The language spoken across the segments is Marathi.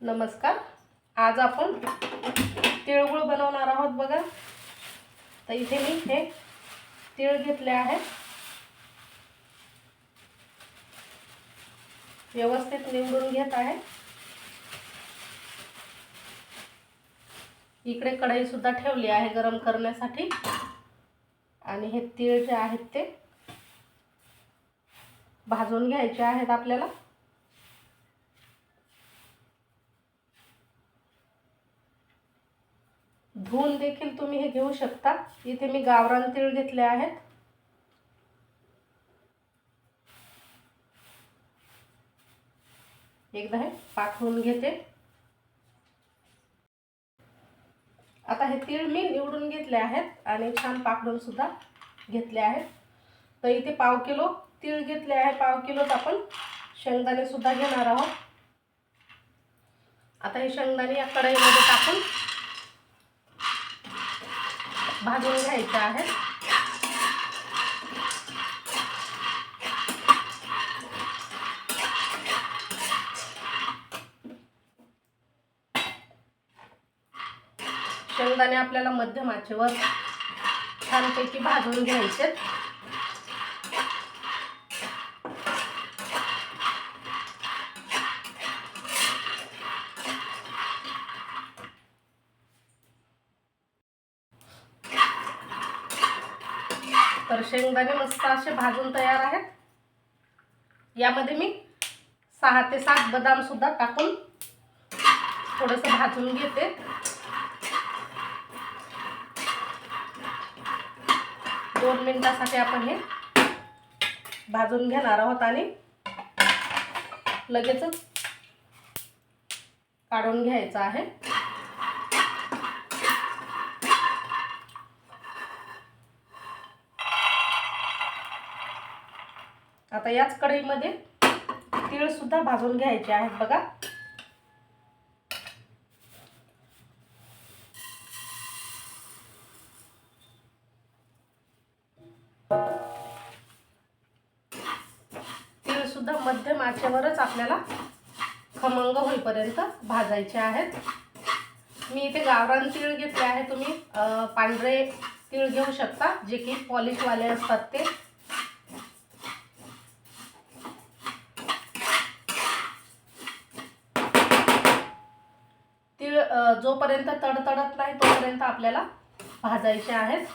नमस्कार. आज आपण तिळगुळ बनवणार आहोत बघा. तर इथे मी हे तिळ घेतले आहेत. व्यवस्थित निवडून घेत आहे. इकडे कढई सुद्धा ठेवली आहे गरम करण्यासाठी. आणि हे तिळ जे आहेत ते भाजून घ्यायचे आहेत आपल्याला. धुवून देखील तुम्ही हे घेऊ शकता. इथे मी गावरान तीळ घेतले आहेत. एकदा हे पाखडून घेते. आता हे तीळ मी निवडून घेतले आहेत आणि छान पाखडून सुद्धा घेतले आहेत. तर इथे पाव किलो तीळ घेतले आहे. पाव किलोच आपण शेंगदाणे सुद्धा घेणार आहोत. आता हे शेंगदाणे या कढईमध्ये टाकून भाजून घ्यायचे आहेत. शेंगदाणे आपल्याला मध्यम आचेवर छानपैकी भाजून घ्यायचे. तर शेंगदाणे मस्त असे भाजून तयार आहेत. यामध्ये मी 6 ते 7 बदाम सुद्धा टाकून थोडंसं भाजून घेते. दोन मिनिटांसाठी आपण हे भाजून घेणार आहोत आणि लगेचच काढून घ्यायचं आहे. आता याच कढईमध्ये तीळ सुद्धा भाजून घ्यायचे आहेत बघा. तीळ सुद्धा मध्यम आचेवरच आपल्याला खमंग होईपर्यंत भाजायचे आहेत. मी इथे गावरान तीळ घेतले आहे. तुम्ही पांढरे तीळ घेऊ शकता जे की पॉलिशवाले असतात ते. तीळ जोपर्यंत तडतडत नाही तोपर्यंत आपल्याला भाजायचे आहेत.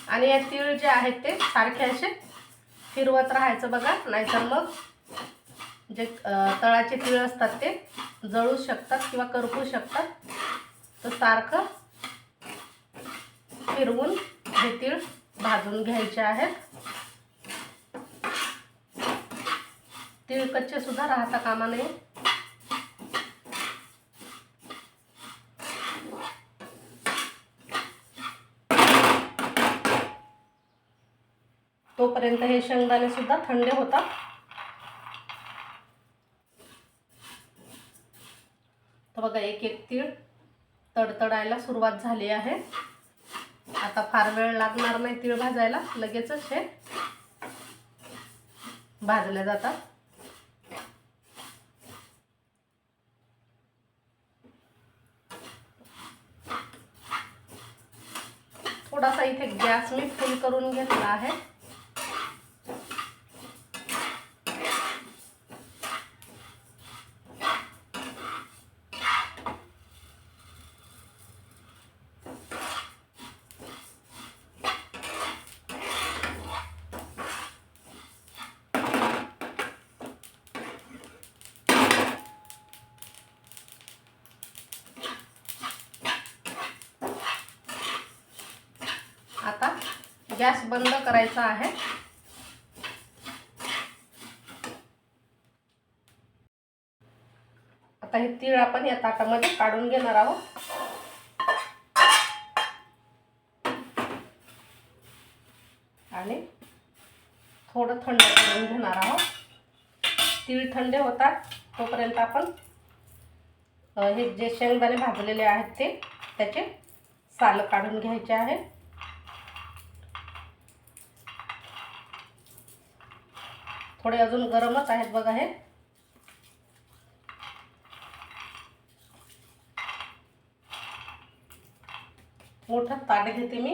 आणि या तीळ जे आहेत ते सारखे असे फिरवत राहायचं बघा. नाहीतर मग जे तळाचे तीळ असतात ते जळू शकतात किंवा करपू शकतात. तर सारखं फिरवून हे तीळ भाजून घ्यायचे आहेत. तीळ कच्चे सुद्धा राहता कामा नये. तोपर्यंत हे शेंगदाणे सुद्धा थंड होतात. तर बघा एक एक तीळ तडतडायला सुरुवात झाली आहे. आता फार वेळ लागणार नाही तीळ भाजायला. लगेचच हे भाजले जातात. थोडासा इथे गॅस मी फुल करून घेतला आहे. आता गॅस बंद करायचा आहे. आता हे तीळ आपण या ताटामध्ये काढून घेणार आहोत. आणि थोडं थंड करून घेणार आहोत. तीळ थंड होतात तोपर्यंत आपण हे जे शेंगदाणे भाजलेले आहेत ते त्याचे साल काढून घ्यायचे आहे. थोडे अजून गरमच आहेत बघा हे. मोठं ताट घेते मी.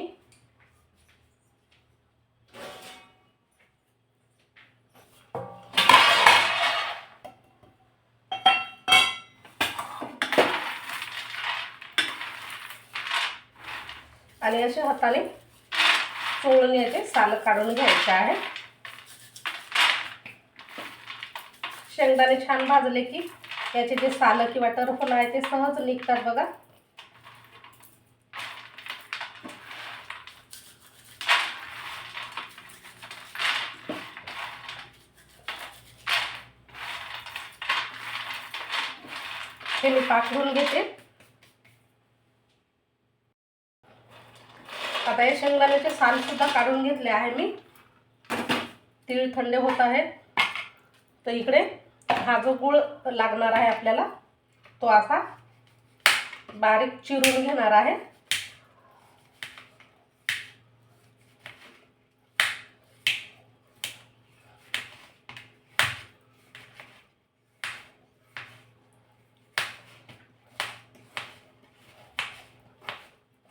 आणि असे हाताने चोळून याचे साल काढून घ्यायचे आहे. शेंगदाणे छान भाजले की याचे जे साल किंवा टरफल आहे ते सहज निघतात बघा. हे मी पाकडून घेते. आता या शेंगदाण्याचे साल सुद्धा काढून घेतले आहे मी. तीळ थंड होत आहेत. तर इकडे हा जो गूळ लागणार आहे आपल्याला तो असा बारीक चिरून घेणार आहे.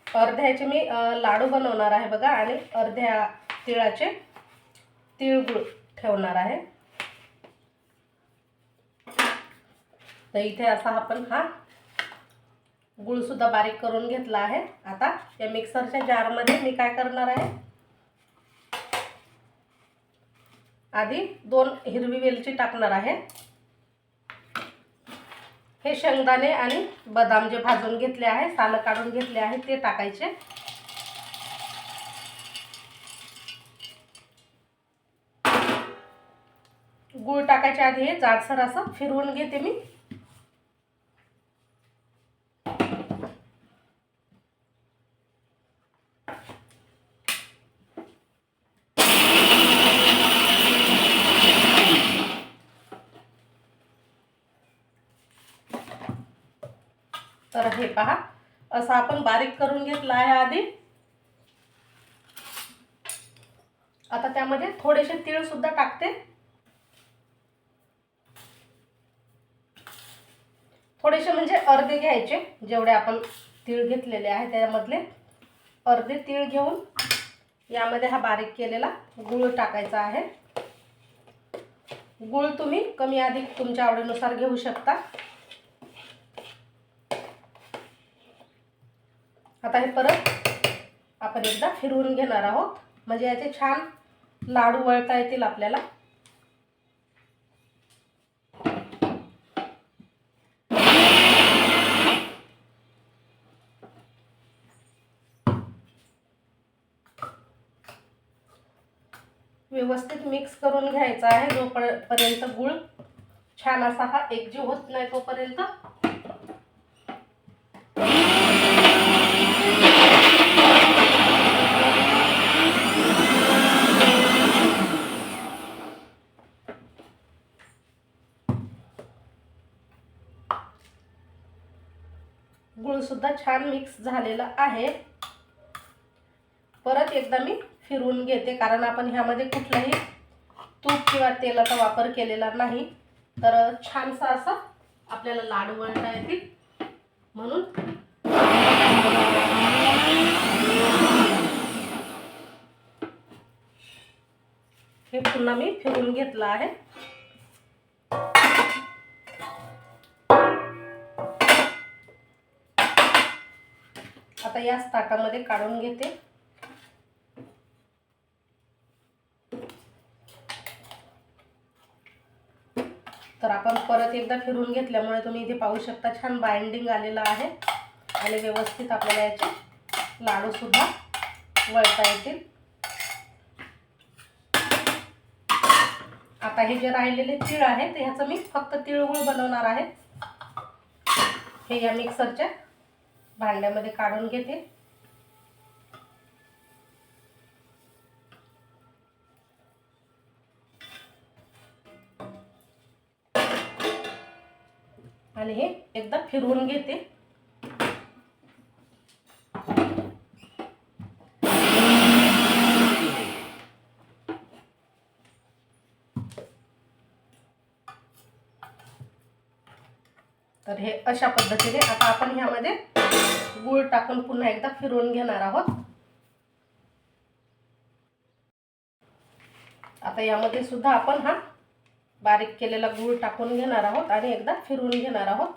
अर्ध्याचे मी लाडू बनवणार आहे बघा आणि अर्ध्या तिळाचे तिळगुळ ठेवणार आहे. तर इथे असा आपण हा गुळ सुद्धा बारीक करून घेतला आहे. आता या मिक्सरच्या जारमध्ये मी काय करणार आहे, आधी 2 हिरवी वेलची टाकणार आहे. हे शेंगदाणे आणि बदाम जे भाजून घेतले आहे, साल काढून घेतले आहे ते टाकायचे. गूळ टाकायच्या आधी हे जाडसर असं फिरवून घेते मी. तर हे पहा असं आपण बारीक करून घेतलं आहे आधी. आता त्यामध्ये थोडेसे तीळ सुद्धा टाकते. थोडेसे म्हणजे अर्धे घ्यायचे, जेवढे आपण तीळ घेतलेले आहे त्यामधले अर्धे तीळ घेऊन यामध्ये हा बारीक केलेला गूळ टाकायचा आहे. गूळ तुम्ही कमी अधिक तुमच्या आवडीनुसार घेऊ शकता. आता हे परत आपण एकदा फिरवून घेणार आहोत, म्हणजे याचे छान लाडू वळता येतील आपल्याला. व्यवस्थित मिक्स करून घ्यायचा आहे जोपर्यंत गूळ छान असा हा एकजीव होत नाही तोपर्यंत. गूळ सुद्धा छान मिक्स झालेला आहे. परत एकदा मी फिरवून घेते, कारण आपण ह्यामध्ये कुठलाही तूप किंवा तेलाचा वापर केलेला नाही. तर छानसा असं आपल्याला लाडू वळता येतील म्हणून. हे पुन्हा मी फिरवून घेतलं आहे. आता याच ताटामध्ये काढून घेते. तर आपण परत एकदा फिरवून घेतल्यामुळे तुम्ही इथे पाहू शकता छान बाइंडिंग आलेलं आहे आणि व्यवस्थित आपल्याला याचे लाडू सुद्धा वळता येतील. आता हे जे राहिलेले तीळ आहेत ह्याचं मी फक्त तिळगुळ बनवणार आहे. हे या मिक्सरच्या भांड्यामध्ये काढून घेते. आणि हे एकदा फिरवून घेते. तर हे अशा पद्धतीने आता आपण ह्यामध्ये गूळ टाकून पुन्हा एकदा फिरवून घेणार आहोत. आता यामध्ये सुद्धा आपण हा बारीक केलेला गूळ टाकून घेणार आहोत आणि एकदा फिरवून घेणार आहोत.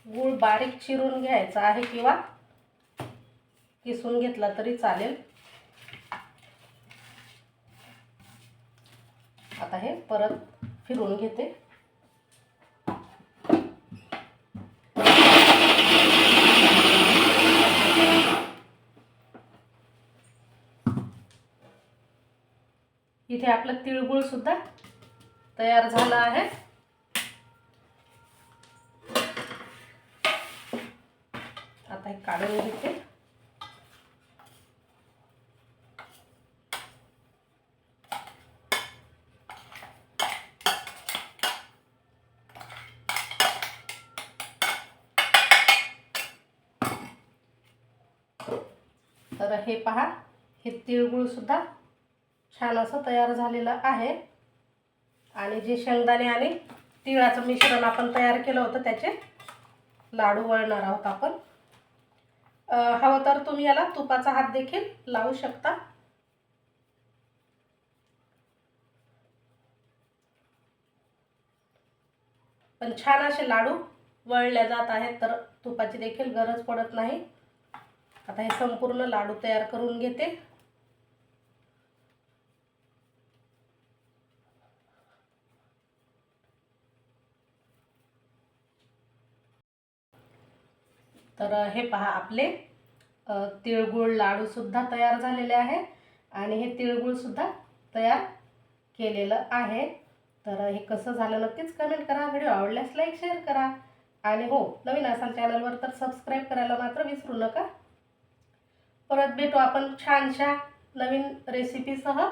गूळ बारीक चिरून घ्यायचा आहे किंवा किसून घेतला तरी चालेल. आता हे परत फिरवून घेते. इथे आपलं तिळगुळ सुद्धा तयार झाला आहे. आता हे काढून घेते. तर हे पहा, हे तिळगुळ सुद्धा छान असं तयार झालेलं आहे. आणि जे शेंगदाणे आणि तिळाचं मिश्रण आपण तयार केलं होतं त्याचे लाडू वळणार आहोत आपण. हवं तर तुम्ही याला तुपाचा हात देखील लावू शकता. पण छान असे लाडू वळले जात आहेत, तर तुपाची देखील गरज पडत नाही. आता हे संपूर्ण लाडू तयार करून घेते. तर हे पहा, आपले तिळगुळ लाडू सुद्धा तयार झालेले आहे आणि हे तिळगुळ सुद्धा तयार केलेलं आहे. तर हे कसं झालं नक्कीच कमेंट करा. व्हिडिओ आवडल्यास लाईक शेअर करा आणि हो, नवीन असाल चॅनलवर तर सबस्क्राईब करायला मात्र विसरू नका. परत भेटू आपण छानशा नवीन रेसिपीसह.